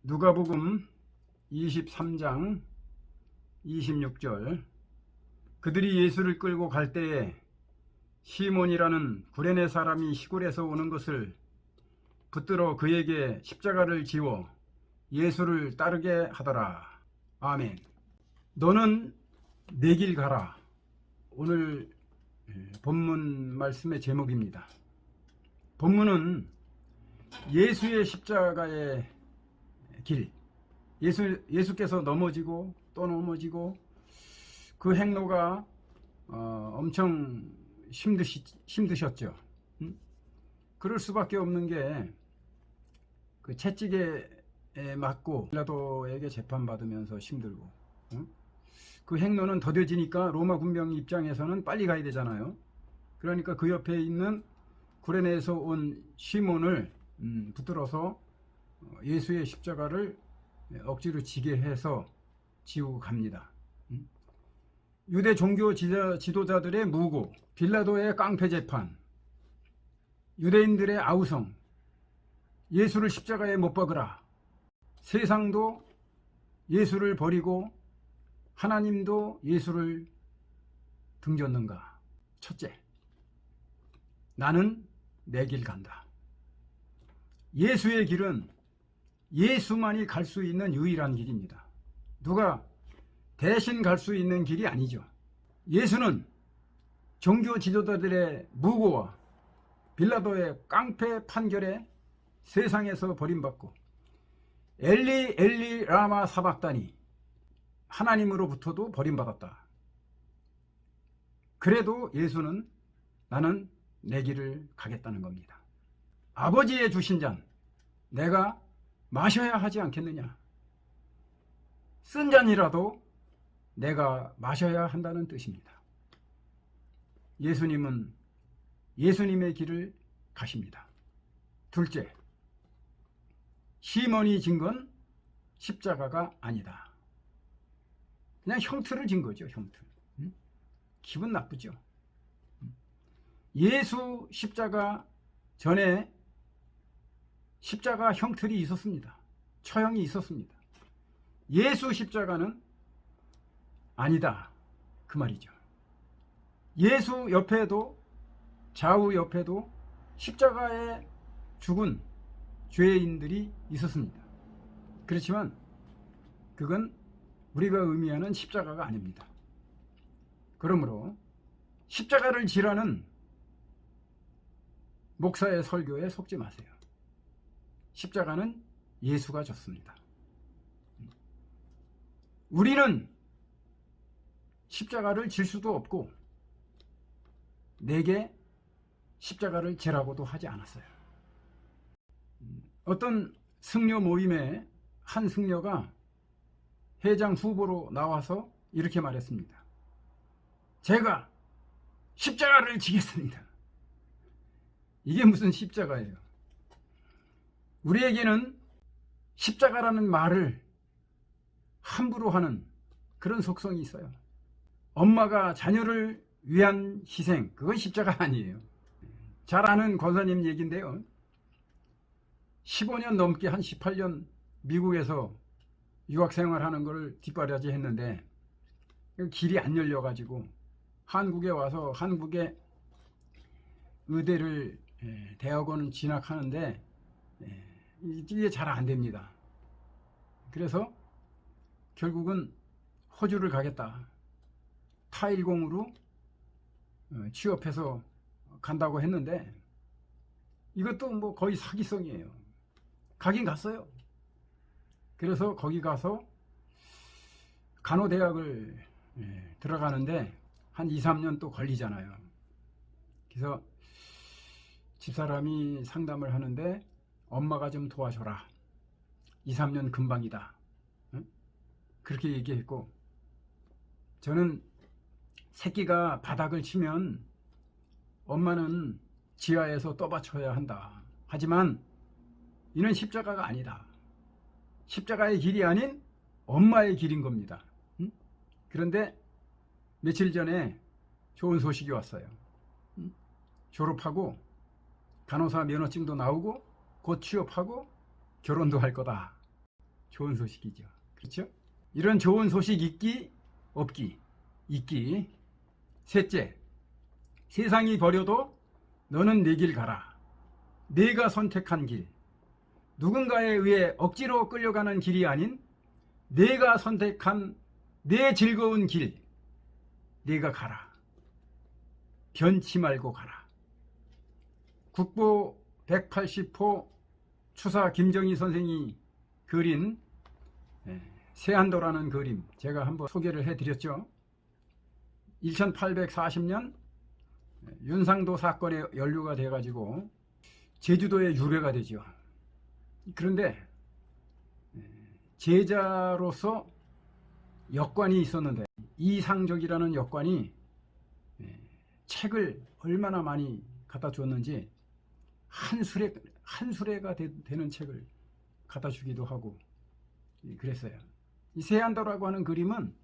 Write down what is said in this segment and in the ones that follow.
누가복음 23장 26절. 그들이 예수를 끌고 갈 때에 시몬이라는 구레네 사람이 시골에서 오는 것을 붙들어 그에게 십자가를 지워 예수를 따르게 하더라. 아멘. 너는 내 길 가라. 오늘 본문 말씀의 제목입니다. 본문은 예수의 십자가의 길, 예수께서 넘어지고 또 넘어지고 그 행로가 엄청 힘드셨죠. 그럴 수밖에 없는 게 그 채찍에 맞고 빌라도에게 재판받으면서 힘들고, 그 행로는 더뎌지니까 로마 군병 입장에서는 빨리 가야 되잖아요. 그러니까 그 옆에 있는 구레네에서 온 시몬을 붙들어서 예수의 십자가를 억지로 지게 해서 지우고 갑니다. 유대 종교 지도자들의 무고, 빌라도의 깡패 재판, 유대인들의 아우성, 예수를 십자가에 못 박으라. 세상도 예수를 버리고 하나님도 예수를 등졌는가. 첫째, 나는 내 길 간다. 예수의 길은 예수만이 갈 수 있는 유일한 길입니다. 누가 대신 갈 수 있는 길이 아니죠. 예수는 종교 지도자들의 무고와 빌라도의 깡패 판결에 세상에서 버림받고 엘리 엘리 라마 사박다니, 하나님으로부터도 버림받았다. 그래도 예수는 나는 내 길을 가겠다는 겁니다. 아버지의 주신 잔 내가 마셔야 하지 않겠느냐. 쓴 잔이라도 내가 마셔야 한다는 뜻입니다. 예수님은 예수님의 길을 가십니다. 둘째, 시몬이 진 건 십자가가 아니다. 그냥 형틀을 진 거죠. 형틀. 기분 나쁘죠. 예수 십자가 전에 십자가 형틀이 있었습니다. 처형이 있었습니다. 예수 십자가는 아니다, 그 말이죠. 예수 옆에도, 좌우 옆에도 십자가에 죽은 죄인들이 있었습니다. 그렇지만 그건 우리가 의미하는 십자가가 아닙니다. 그러므로 십자가를 지라는 목사의 설교에 속지 마세요. 십자가는 예수가 졌습니다. 우리는 십자가를 질 수도 없고 내게 십자가를 지라고도 하지 않았어요. 어떤 승려 모임에 한 승려가 회장 후보로 나와서 이렇게 말했습니다. 제가 십자가를 지겠습니다. 이게 무슨 십자가예요? 우리에게는 십자가라는 말을 함부로 하는 그런 속성이 있어요. 엄마가 자녀를 위한 희생, 그건 십자가 아니에요. 잘 아는 권사님 얘기인데요. 15년 넘게, 한 18년 미국에서 유학생활하는 걸 뒷바라지 했는데 길이 안 열려가지고 한국에 와서 한국의 의대를, 대학원을 진학하는데 이게 잘 안 됩니다. 그래서 결국은 호주를 가겠다. 타일공으로 취업해서 간다고 했는데 이것도 뭐 거의 사기성이에요. 가긴 갔어요. 그래서 거기 가서 간호대학을 들어가는데 한 2, 3년 또 걸리잖아요. 그래서 집사람이 상담을 하는데 엄마가 좀 도와줘라. 2, 3년 금방이다. 그렇게 얘기했고, 저는 새끼가 바닥을 치면 엄마는 지하에서 떠받쳐야 한다. 하지만 이는 십자가가 아니다. 십자가의 길이 아닌 엄마의 길인 겁니다. 그런데 며칠 전에 좋은 소식이 왔어요. 졸업하고 간호사 면허증도 나오고 곧 취업하고 결혼도 할 거다. 좋은 소식이죠. 그렇죠? 이런 좋은 소식 있기 없기 있기. 셋째, 세상이 버려도 너는 내 길 가라. 내가 선택한 길, 누군가에 의해 억지로 끌려가는 길이 아닌 내가 선택한 내 즐거운 길, 내가 가라. 변치 말고 가라. 국보 180호 추사 김정희 선생이 그린 세안도라는 그림, 제가 한번 소개를 해드렸죠. 1840년 윤상도 사건에 연루가 돼가지고 제주도에 유배가 되죠. 그런데 제자로서 역관이 있었는데 이상적이라는 역관이 책을 얼마나 많이 갖다 줬는지 한 수레가 되는 책을 갖다 주기도 하고 그랬어요. 이 세안도라고 하는 그림은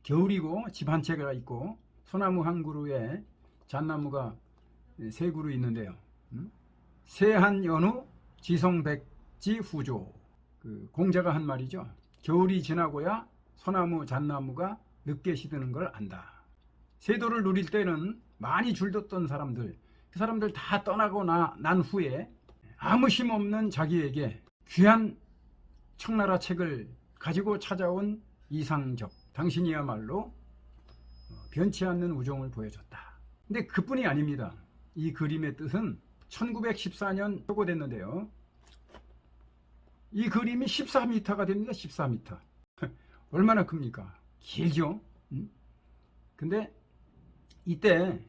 겨울이고 집 한 채가 있고 소나무 한 그루에 잣나무가 세 그루 있는데요. 세한연후 지성백지 후조, 그 공자가 한 말이죠. 겨울이 지나고야 소나무 잣나무가 늦게 시드는 걸 안다. 세도를 누릴 때는 많이 줄뒀던 사람들, 그 사람들 다 떠나고 난 후에 아무 힘없는 자기에게 귀한 청나라 책을 가지고 찾아온 이상적, 당신이야말로 변치 않는 우정을 보여줬다. 근데 그뿐이 아닙니다. 이 그림의 뜻은 1914년 표고됐는데요. 이 그림이 14m가 됩니다. 14m. 얼마나 큽니까? 길죠? 근데 이때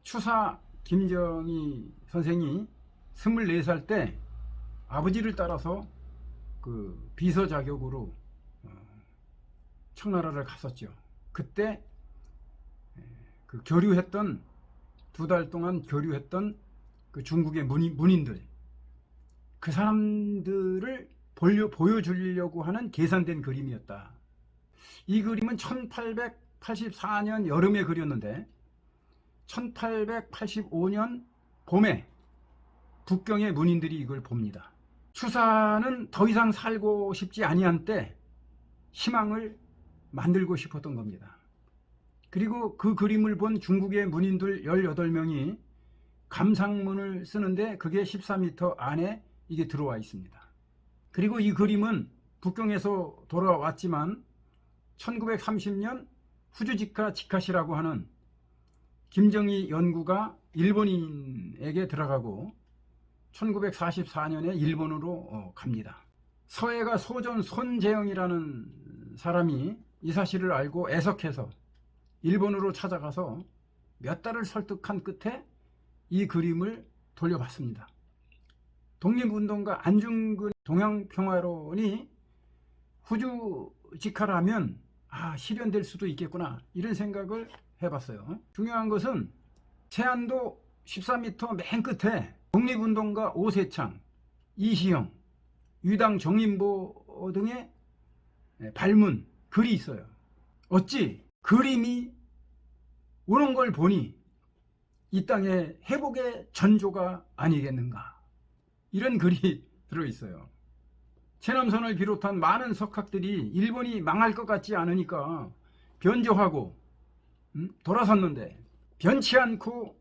추사 김정희 선생이 24살 때 아버지를 따라서 그 비서 자격으로 청나라를 갔었죠. 그때 그 교류했던 2달 동안 교류했던 그 중국의 문인들, 그 사람들을 보여주려고 하는 계산된 그림이었다. 이 그림은 1884년 여름에 그렸는데 1885년 봄에 북경의 문인들이 이걸 봅니다. 추사는 더 이상 살고 싶지 아니한 때 희망을 만들고 싶었던 겁니다. 그리고 그 그림을 본 중국의 문인들 18명이 감상문을 쓰는데 그게 14m 안에 이게 들어와 있습니다. 그리고 이 그림은 북경에서 돌아왔지만 1930년 후주지카 지카시라고 하는 김정희 연구가 일본인에게 들어가고 1944년에 일본으로 갑니다. 서해가 소전 손재영이라는 사람이 이 사실을 알고 애석해서 일본으로 찾아가서 몇 달을 설득한 끝에 이 그림을 돌려받습니다. 독립운동가 안중근 동양평화론이 후주직하라면 실현될 수도 있겠구나, 이런 생각을 해봤어요. 중요한 것은 세안도 14m 맨 끝에 독립운동가 오세창, 이시영, 유당 정인보 등의 발문, 글이 있어요. 어찌 그림이 오는 걸 보니 이 땅의 회복의 전조가 아니겠는가, 이런 글이 들어있어요. 최남선을 비롯한 많은 석학들이 일본이 망할 것 같지 않으니까 변조하고 돌아섰는데 변치 않고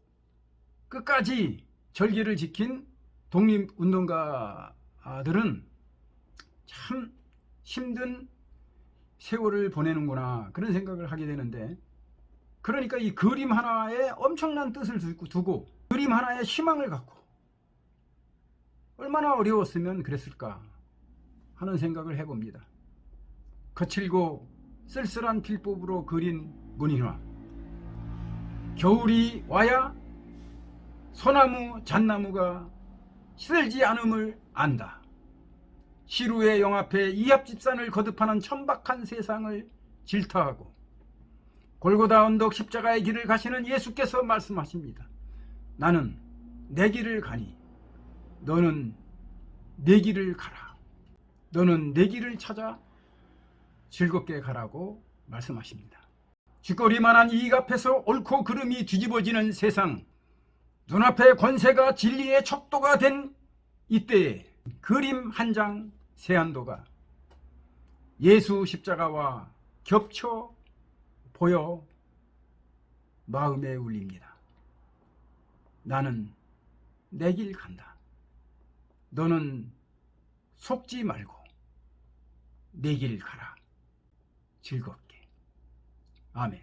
끝까지 절개를 지킨 독립운동가들은 참 힘든 세월을 보내는구나, 그런 생각을 하게 되는데, 그러니까 이 그림 하나에 엄청난 뜻을 두고 그림 하나에 희망을 갖고 얼마나 어려웠으면 그랬을까 하는 생각을 해봅니다. 거칠고 쓸쓸한 필법으로 그린 문인화, 겨울이 와야 소나무 잣나무가 시들지 않음을 안다. 시루의 영앞에 이합집산을 거듭하는 천박한 세상을 질타하고 골고다 언덕 십자가의 길을 가시는 예수께서 말씀하십니다. 나는 내 길을 가니 너는 내 길을 가라. 너는 내 길을 찾아 즐겁게 가라고 말씀하십니다. 쥐꼬리만한 이익 앞에서 옳고 그름이 뒤집어지는 세상, 눈앞에 권세가 진리의 척도가 된 이때에 그림 한 장 세안도가 예수 십자가와 겹쳐 보여 마음에 울립니다. 나는 내 길 간다. 너는 속지 말고 내 길 가라. 즐겁게. 아멘.